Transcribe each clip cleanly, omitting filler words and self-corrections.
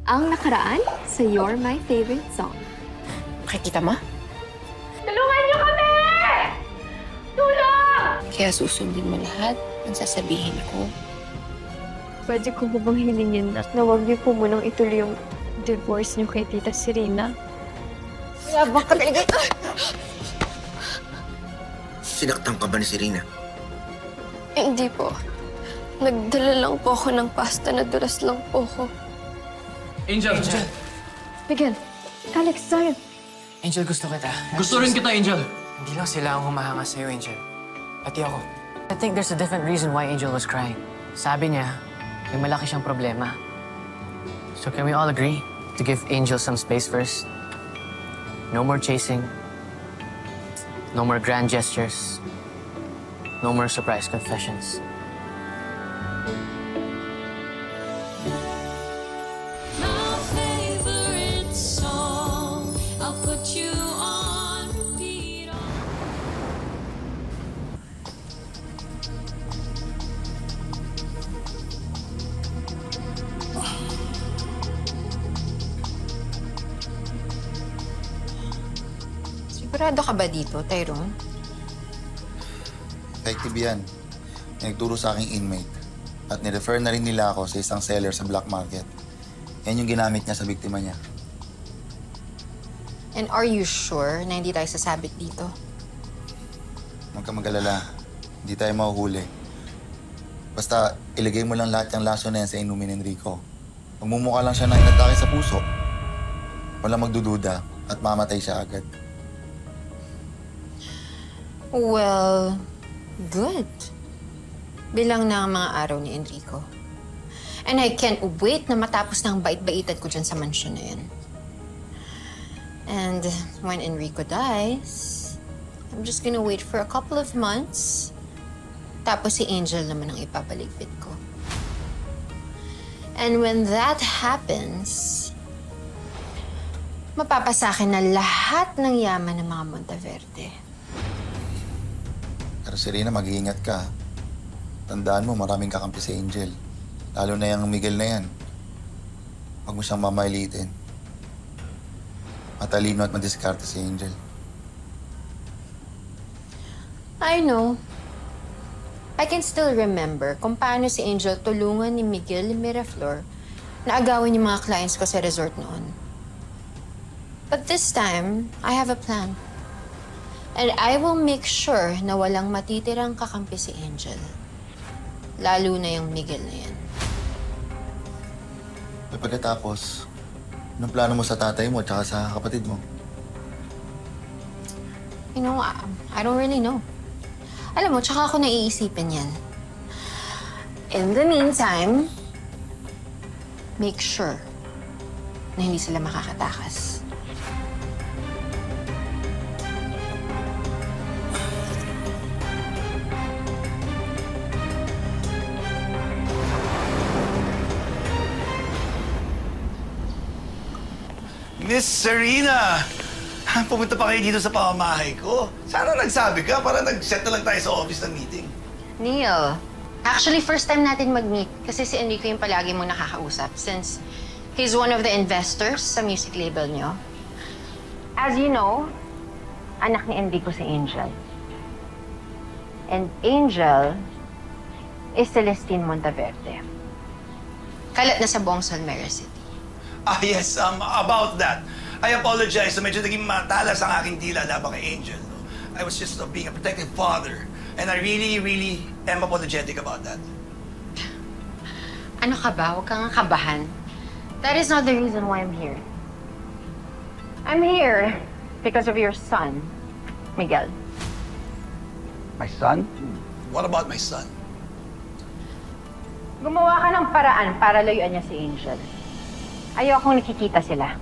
Ang nakaraan sa You're My Favorite Song. Makikita mo? Tulungan niyo kami! Tulong! Kaya susundin mo lahat ang sasabihin ko. Pwede ko po bang hilingin na huwag niyo po munang ituloy yung divorce niyo kay Tita Serena? Yabang ka talaga. Sinaktan ka ba ni Serena? Hindi po. Nagdala lang po ako ng pasta na dulas lang po ako. Angel! Miguel, Alex, Zion. Angel, gusto kita. Gusto rin kita, Angel! Hindi lang sila ang humahanga sa'yo, Angel. Pati ako. I think there's a different reason why Angel was crying. Sabi niya, may malaki siyang problema. So can we all agree to give Angel some space first? No more chasing. No more grand gestures. No more surprise confessions. My favorite song, I'll put you on repeat. Sigurado ka ba dito, Tyrone? Detective yan. Nagturo sa aking inmate. At nirefer na rin nila ako sa isang seller sa black market. Yan yung ginamit niya sa biktima niya. And are you sure na hindi tayo sasabit dito? Huwag ka mag-alala. Hindi tayo mahuhuli. Basta ilagay mo lang lahat yung laso na yan sa inumin ni Enrico. Magmumukha lang siya na inatake sa puso. Walang magdududa at mamatay siya agad. Well, good. Bilang na ang mga araw ni Enrico. And I can't wait na matapos na ang bait-baitan ko dyan sa mansyon na yan. And when Enrico dies, I'm just gonna wait for a couple of months. Tapos si Angel naman ang ipapaligpit ko. And when that happens, mapapasakin na lahat ng yaman ng mga Monteverde. Pero Serena, mag-iingat ka. Tandaan mo, maraming kakampi si Angel. Lalo na yung Miguel na yan. Huwag mo siyang mamailitin. Matalino at madiskarte si Angel. I know. I can still remember kung paano si Angel tulungan ni Miguel Miraflor na agawin yung mga clients ko sa resort noon. But this time, I have a plan. And I will make sure na walang matitirang kakampi si Angel. Lalo na yung Miguel na yan. At pagkatapos, anong plano mo sa tatay mo at saka sa kapatid mo? You know, I don't really know. Alam mo, tsaka ako naiisipin yan. In the meantime, make sure na hindi sila makakatakas. Miss Serena! Pumunta pa kayo dito sa pamamahay ko. Sana nagsabi ka para nag-set na lang tayo sa office ng meeting. Neil, actually first time natin mag-meet kasi si Enrico yung palagi mong nakakausap since he's one of the investors sa music label niyo. As you know, anak ni Enrico si Angel. And Angel is Celestine Monteverde. Kalat na sa buong Solmera City. Ah, yes, about that. I apologize. Medyo naging matalas ang aking dila laban kay Angel. I was just being a protective father. And I really, really am apologetic about that. Ano ka ba? Huwag kang kabahan. That is not the reason why I'm here. I'm here because of your son, Miguel. My son? What about my son? Gumawa ka ng paraan para layuan niya si Angel. Ayokong nakikita sila.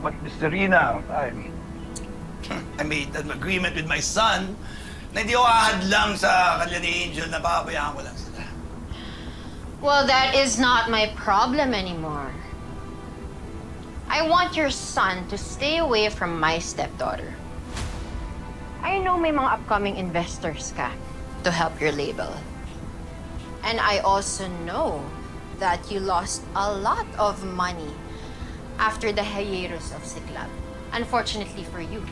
But Miss Serena, I made an agreement with my son na hindi ako ahadlang sa kanila ni Angel na papabayaan ko lang sila. Well, that is not my problem anymore. I want your son to stay away from my stepdaughter. I know may mga upcoming investors ka to help your label. And I also know that you lost a lot of money after the hiatus of Siklab. Unfortunately for you,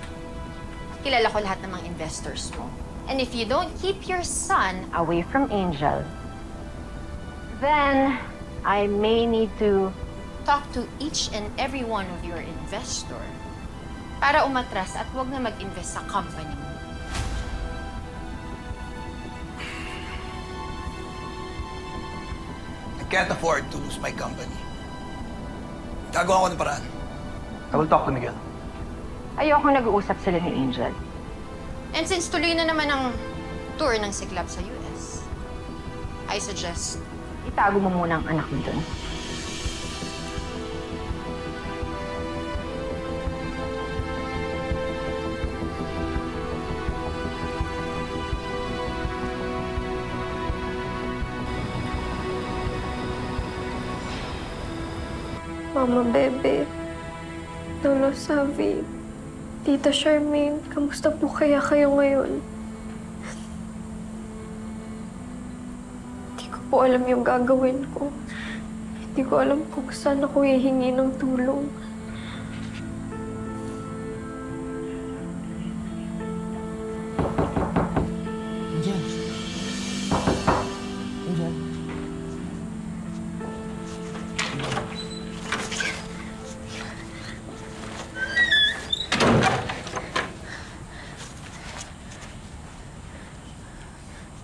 kilala ko lahat ng mga investors mo. And if you don't keep your son away from Angel, then I may need to talk to each and every one of your investor para umatras at huwag na mag-invest sa company mo. I can't afford to lose my company. Gagawa ko ng paraan. I will talk to Miguel. Ayoko nag-uusap sila ni Angel. And since tuloy na naman ang tour ng Siklab sa US, I suggest itago mo muna ang anak mo dun. Mama Bebe, Lolo Savi, Tita Charmaine, kamusta po kaya kayo ngayon? Hindi ko po alam yung gagawin ko. Hindi ko alam kung saan ako hihingi ng tulong. Angel. Angel.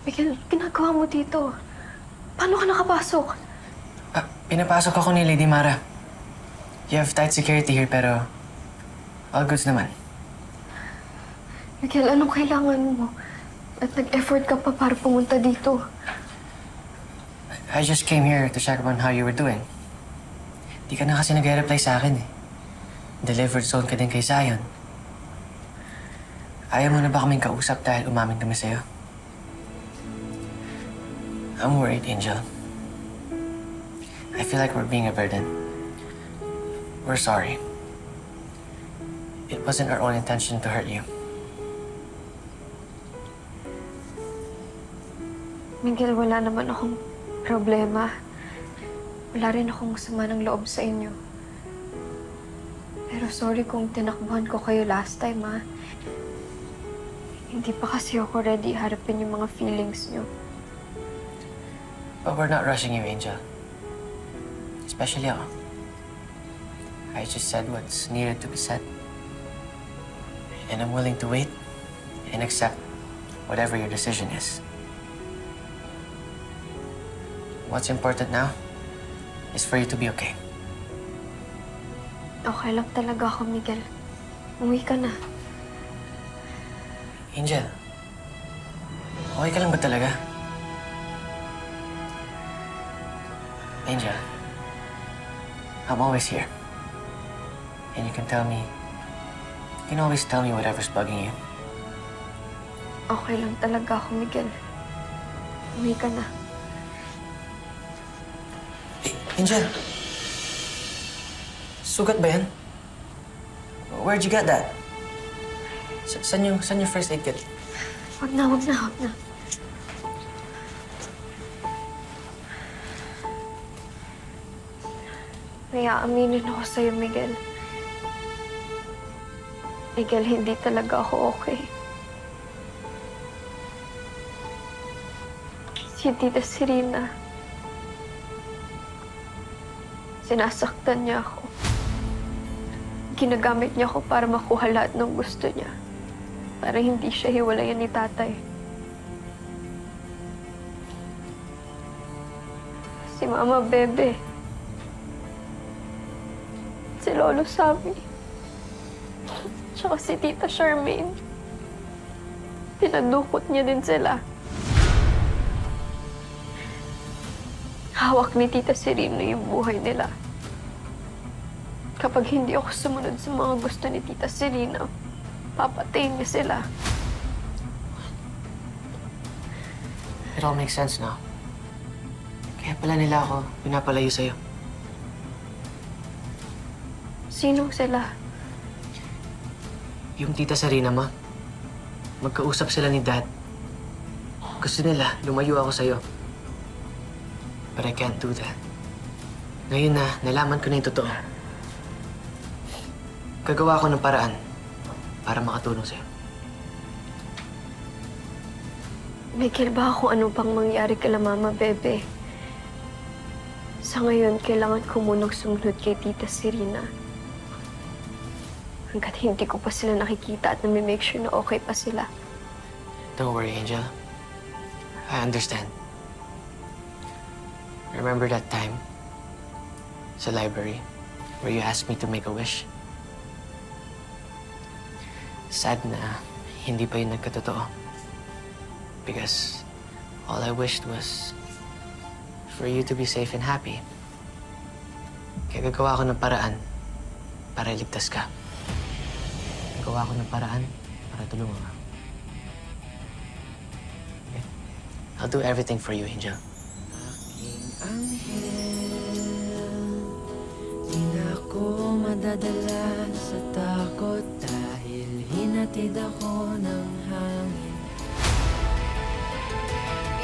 Miguel, ginagawa mo dito? Paano ka nakapasok? Pinapasok ako ni Lady Mara. You have tight security here pero all goods naman. Miguel, anong kailangan mo? At nag-effort ka pa para pumunta dito. I just came here to check on how you were doing. Di ka na kasi nag-reply sa akin eh. Delivered zone ka din kay Zion. Ayaw mo na ba kaming kausap dahil umamin kami sa'yo? I'm worried, Angel. I feel like we're being a burden. We're sorry. It wasn't our own intention to hurt you. Miguel, wala naman akong problema. Wala rin akong sama ng loob sa inyo. Pero sorry kung tinakbuhan ko kayo last time, ha? Hindi pa kasi ako ready harapin yung mga feelings niyo. But we're not rushing you, Angel. Especially ako. I just said what's needed to be said. And I'm willing to wait and accept whatever your decision is. What's important now is for you to be okay. Okay lang talaga ako, Miguel. Umuwi ka na. Angel, okay ka lang ba talaga? Angel, I'm always here. And you can always tell me whatever's bugging you. Okay lang talaga ako, Miguel. Umuwi ka na. Hey, Angel! Sugat ba yan? Where'd you get that? Saan yung first aid kit? Wag na. May aaminin ako sa'yo, Miguel. Miguel, hindi talaga ako okay. Si Tita Serena, sinasaktan niya ako. Ginagamit niya ako para makuha lahat ng gusto niya. Para hindi siya hiwalayan ni tatay. Si Mama Bebe. Si Lolo Savi. Tsaka si Tita Charmaine. Pinadukot niya din sila. Hawak ni Tita Serena yung buhay nila. Kapag hindi ako sumunod sa mga gusto ni Tita Serena, papatayin niya sila. It all makes sense now. Kaya pala nila ako pinapalayo sa'yo. Sino sila? Yung Tita Serena, ma. Magkausap sila ni Dad. Gusto nila, lumayo ako sa'yo. But I can't do that. Ngayon na, nalaman ko na yung totoo. Gagawa ko ng paraan para makatulong sa'yo. Michael, baka kung ano pang mangyari kala Mama Bebe. Sa ngayon, kailangan ko munang sumunod kay Tita Serena. Hanggat hindi ko pa sila nakikita at nami-make sure na okay pa sila. Don't worry, Angel. I understand. Remember that time sa library where you asked me to make a wish? Sad na hindi pa yun nagkatotoo. Because all I wished was for you to be safe and happy. Kaya gagawa ko ng paraan para iligtas ka. Gagawa ko ng paraan para tulungan ka. Okay? I'll do everything for you, Angel. Di na ako madadala sa takot dahil hinatid ako ng hangin.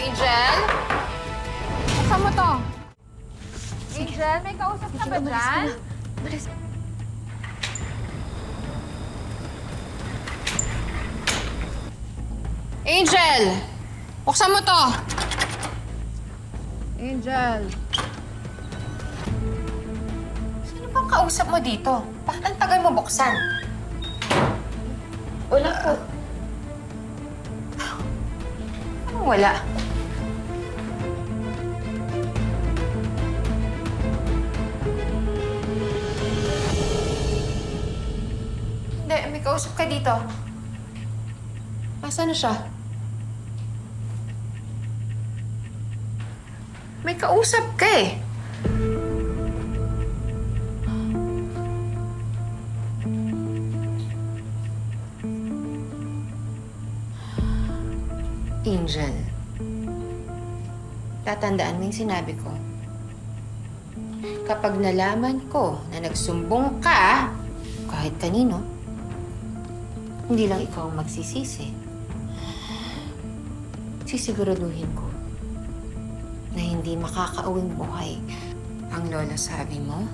Angel? Buksan mo to. Angel, may kausap ka ba dyan? Angel! Buksan mo to. Angel. Sino bang kausap mo dito? Bakit ang tagal mo buksan? Wala po. Anong wala? Hindi, may kausap ka dito. Nasaan na siya? May kausap ka eh. Angel, tatandaan mo yung sinabi ko. Kapag nalaman ko na nagsumbong ka, kahit kanino, hindi lang ikaw ang magsisisi. Sisiguraduhin ko na hindi makakauwing buhay ang lola sabi mo,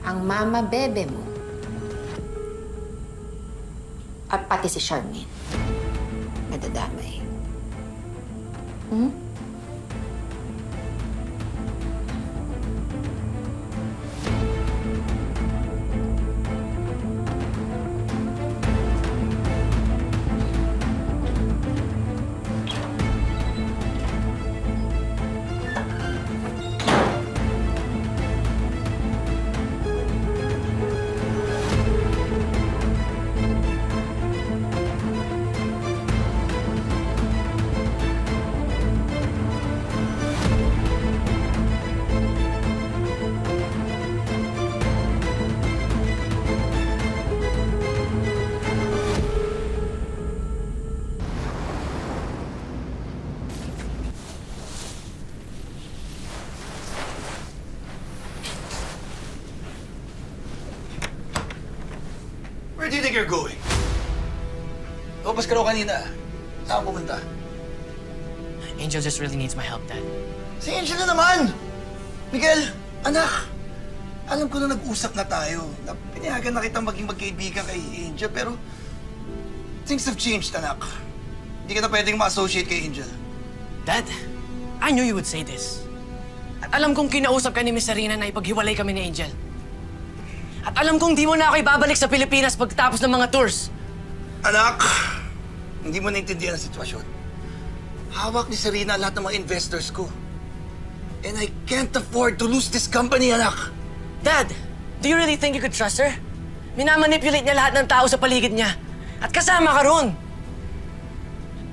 ang mama bebe mo, at pati si Charmaine. Nadadamay. Hmm? Where do you think you're going? Lumabas ka raw kanina. Saan pumunta? Angel just really needs my help, Dad. Si Angel na naman! Miguel, anak, alam ko na nag-usap na tayo. Na pinayagan na kitang maging magkaibigan kay Angel, pero things have changed, anak. Hindi ka na pwedeng ma-associate kay Angel. Dad, I knew you would say this. At alam kong kinausap ka ni Miss Serena na ipaghiwalay kami ni Angel. At alam kong di mo na ako ibabalik sa Pilipinas pagkatapos ng mga tours. Anak, hindi mo naintindihan ang sitwasyon. Hawak ni Serena lahat ng mga investors ko. And I can't afford to lose this company, anak. Dad, do you really think you could trust her? Minamanipulate niya lahat ng tao sa paligid niya. At kasama ka ron.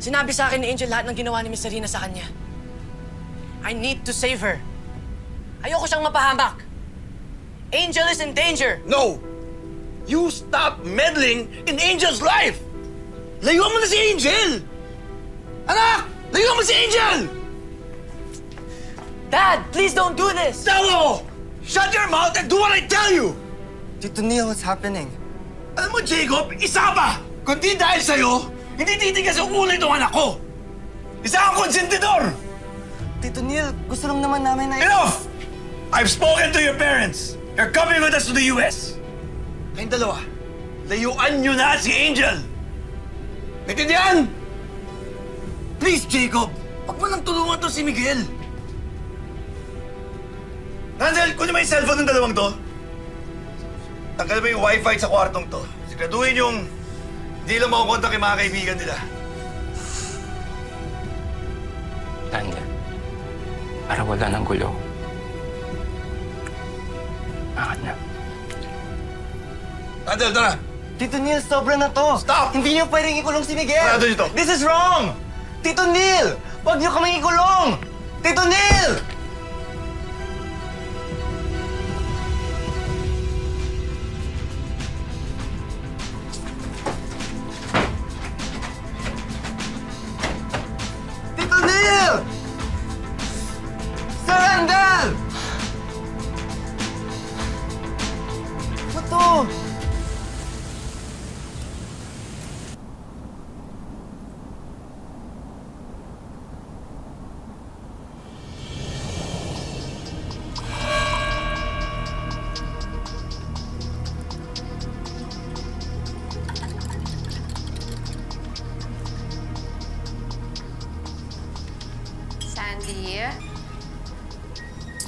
Sinabi sa akin ni Angel lahat ng ginawa ni Miss Serena sa kanya. I need to save her. Ayoko siyang mapahamak. Angel is in danger. No! You stop meddling in Angel's life! Layuan mo na si Angel! Anak! Layuan mo si Angel! Dad, please don't do this! Tawo! Shut your mouth and do what I tell you! Tito Neil, what's happening? Alam mo, Jacob, isa pa! Kundi dahil sa'yo, hindi titigas ang ulo itong anak ko! Isa kang konsentidor! Tito Neil, gusto lang naman namin na... Enough! I've spoken to your parents. You're coming with us to the US. Kayong dalawa, layuan nyo na si Angel. Naintindihan? Please, Jacob, huwag mo nang tulungan to si Miguel. Randall, kunin mo yung cellphone ng dalawang to. Tanggal mo yung wifi sa kwartong to. Siguraduhin yung hindi lang makukontak yung mga kaibigan nila. Randall, para wala ng gulo. Bakit na? Randall, tara! Tito Neil, sobra na to! Stop! Hindi niyo pwedeng ikulong si Miguel! Sarado dito! This is wrong! Tito Neil! Huwag niyo kaming ikulong! Tito Neil! Tito Neil! Sir Randall! Ano to? Sandy,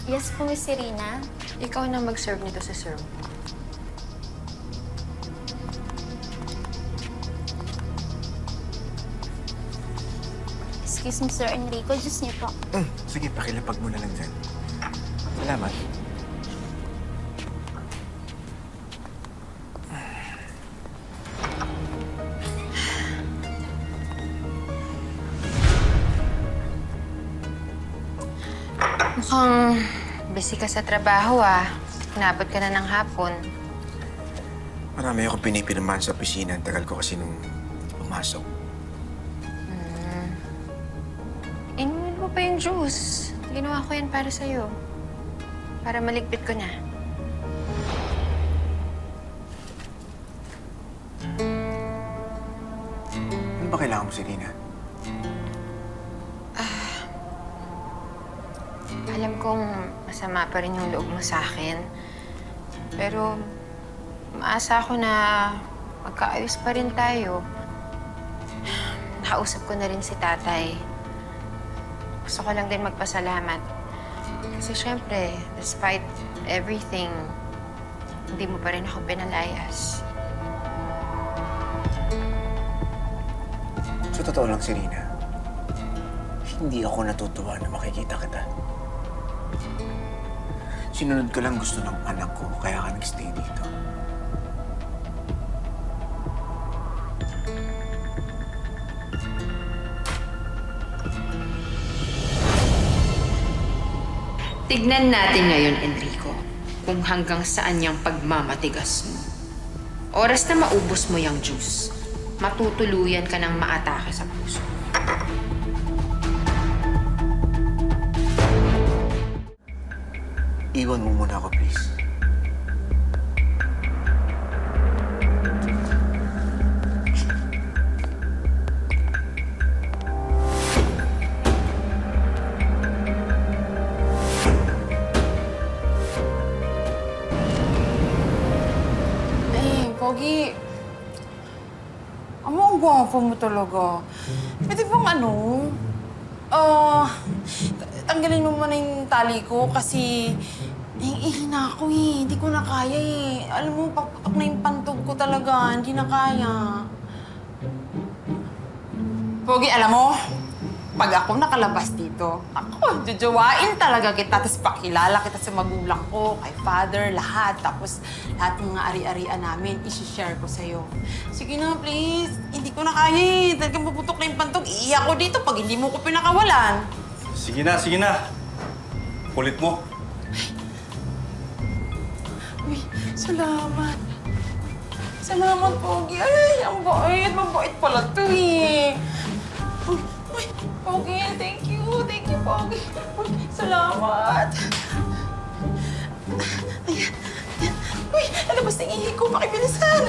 Yes po, Miss Serena. ikaw na mag-serve nito sa serve. Excuse me, Sir Enrico. Diyos niyo po. Sige, pakilapag mo na lang dyan. Salamat. Mukhang busy ka sa trabaho Inabot ka na ng hapon. Marami akong pinipirmahan sa opisina. Ang tagal ko kasi nung pumasok. Inumin mo pa yung juice. Ginawa ko yan para sa'yo. Para maligpit ko na. Ano ba kailangan mo, Serena? Alam kong masama pa rin yung loob mo sa akin. Pero maasa ako na magkaayos pa rin tayo. Nakausap ko na rin si tatay. Gusto ko lang din magpasalamat. Kasi syempre, despite everything, hindi mo pa rin ako pinalayas. Sa totoo lang, Serena, hindi ako natutuwa na makikita kita. Sinunod ko lang gusto ng anak ko, kaya ka nag-stay dito. Tignan natin ngayon, Enrico, kung hanggang saan yung pagmamatigas mo. Oras na maubos mo yung juice, matutuluyan ka ng maatake sa puso. Iwan mo muna ako, please. Pogi. Ang gwapo mo talaga. Pwede bang tanggalin mo muna yung tali ko kasi ihi na ako Hindi ko na kaya Alam mo, paputok na yung pantog ko talaga. Hindi na kaya. Pogi, alam mo, pag ako nakalabas dito, ako, jujuwain talaga kita. Tapos pakilala kita sa magulang ko, kay father, lahat. Tapos lahat ng mga ari-arian namin, isi-share ko sa'yo. Sige na, please. Hindi ko na kaya Talagang puputok na yung pantog. Iiyak ko dito pag hindi mo ko pinakawalan. Sige na. Kulit mo. Uy, salamat. Salamat, Pogi. Ay, ang bait. Mabait pala to Uy, Pogi, thank you. Thank you, Pogi. Uy, salamat. Ayan. Uy, lalabas na ihi ko. Pakibilisan.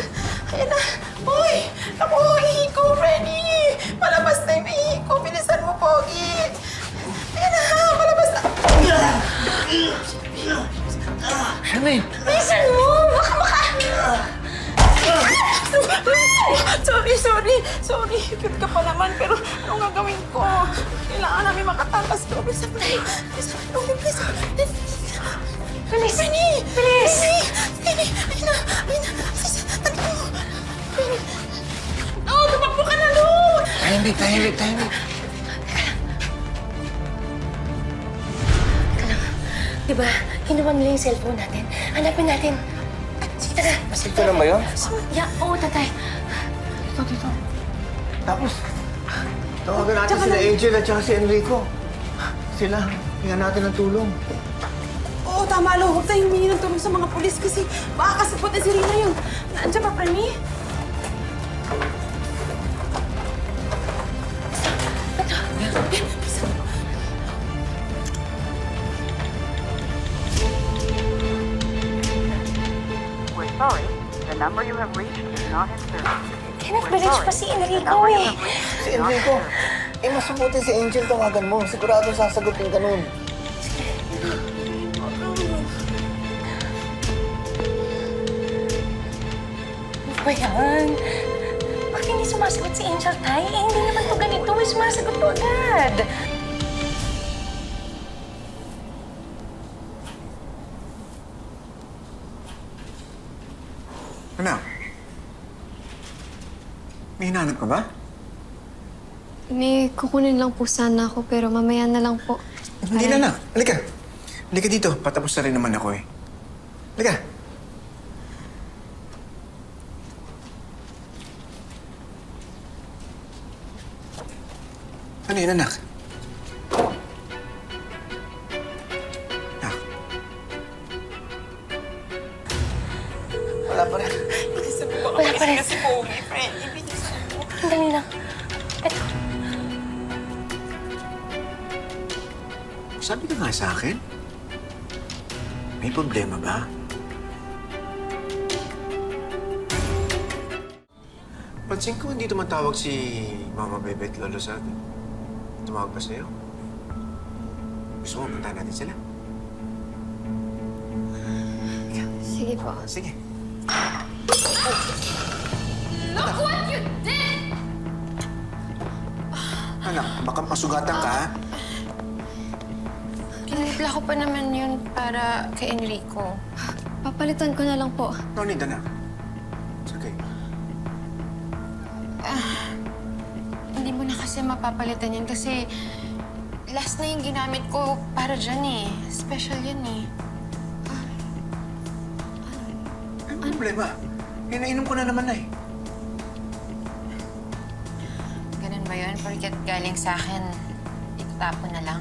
Ayan na. Uy, naku, ihi ko. Ready. Palabas na yung ihi ko. Bilisan mo, Pogi. Ayan na, palabas na. eh. Listen mo! Baka... Sorry. Cute ka pa naman, pero anong gagawin ko? Kailangan namin makatakas ko. Please. Bilis! Penny! Ayun na! Oh, tumakbo ka na, Lord! Tahimik. Diba, kinuha nila yung cellphone natin. Hanapin natin. Sige, tara. Ito lang ba yun? Oo, tatay. Dito. Tapos, tawagan natin sila Angel at saka si Enrico. Sila, hingan natin ng tulong. Oo, tama, Lo. Huwag tayong humingi ng tulong sa mga pulis kasi baka kasapot na si Rina yun. Nandiyan pa, Premi? We're sorry, the number you have reached is not in service. Kenneth, bilis pa si Enrico eh. Si Enrico, mas mabuti si Angel tawagan mo. Sigurado sasagutin ka nun. Ano ba yan? Bakit hindi sumasagot si Angel, Tay? Eh, hindi naman to ganito. May sumasagot to agad. Anak, may hinahanap ka ba? May kukunin lang po sana ako, pero mamaya na lang po. Hindi na, anak. Halika. Halika dito. Patapos na rin naman ako eh. Halika. Ano yun, anak? Wala pa rin. Wala pa rin. Kasi pogi, friend. Ibigisan mo. Dali lang. Eto. Sabi ka nga sa akin. May problema ba? Pansin ko hindi tumatawag si Mama Bebe at Lolo sa atin. Tumawag ba sa'yo? Gusto mo, puntahan natin sila? Sige po. Sige. Look what you did! Anak, baka masugatan ka, ha? Pinipla ko pa naman yun para kay Enrico. Papalitan ko na lang po. No need, anak. It's okay. Hindi mo na kasi mapapalitan yan kasi last na yung ginamit ko para dyan eh. Special yan eh. Ano problema? Inainom ko na naman na eh. Ganun ba yun? Porket galing sa akin, itatapon na lang.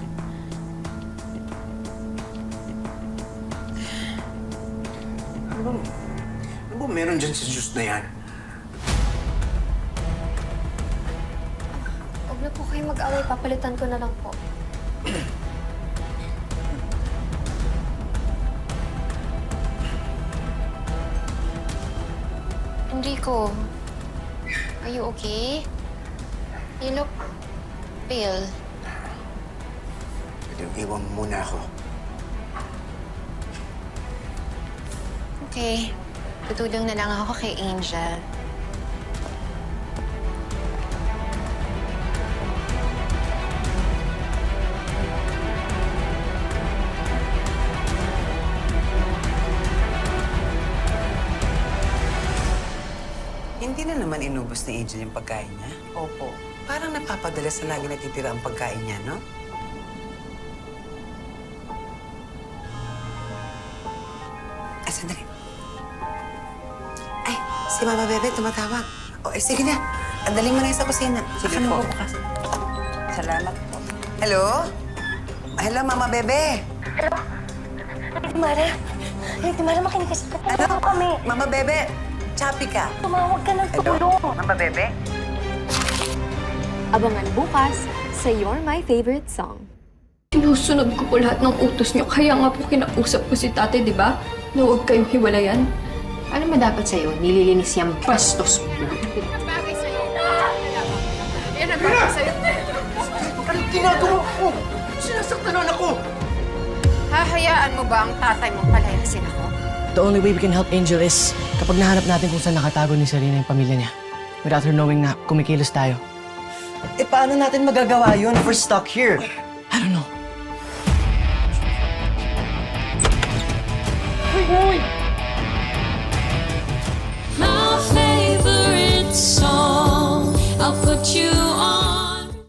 Ano ba meron dyan sa juice na yan? Huwag na po kayo mag-away. Papalitan ko na lang po. Enrico, are you okay? You look pale. Pwede iwan mo muna ako. Okay, tutulong na lang ako kay Angel. Hindi na naman inubos ni Angel yung pagkain niya. Opo. Parang napapadala sa lagi natitira ang pagkain niya, no? Ay, sandali. Ay, si Mama Bebe tumatawag. O, sige na. Andaling mo na sa kusina. Sige Ako na po. bubukas. Salamat po. Hello? Hello, Mama Bebe. Mara, makinig kasi Ano? kami. Mama Bebe, choppy ka. Tumawag ka ng tulong. Mama Bebe? Abangan bukas sa You're My Favorite Song. Sinusunod ko po lahat ng utos niyo. Kaya nga po kinausap ko si tate, di ba? Na huwag kayong hiwalayan. Ano ma dapat sa'yo? Nililinis yung bastos mo. Anong ginagawa ko? Sinasaktan ako! Hahayaan mo ba ang tatay mong palayasin ako? The only way we can help Angel is kapag nahanap natin kung saan nakatago ni Serena yung pamilya niya. Without her knowing na kumikilos tayo. Eh, paano natin magagawa yun if we're stuck here? I don't know. Hoy!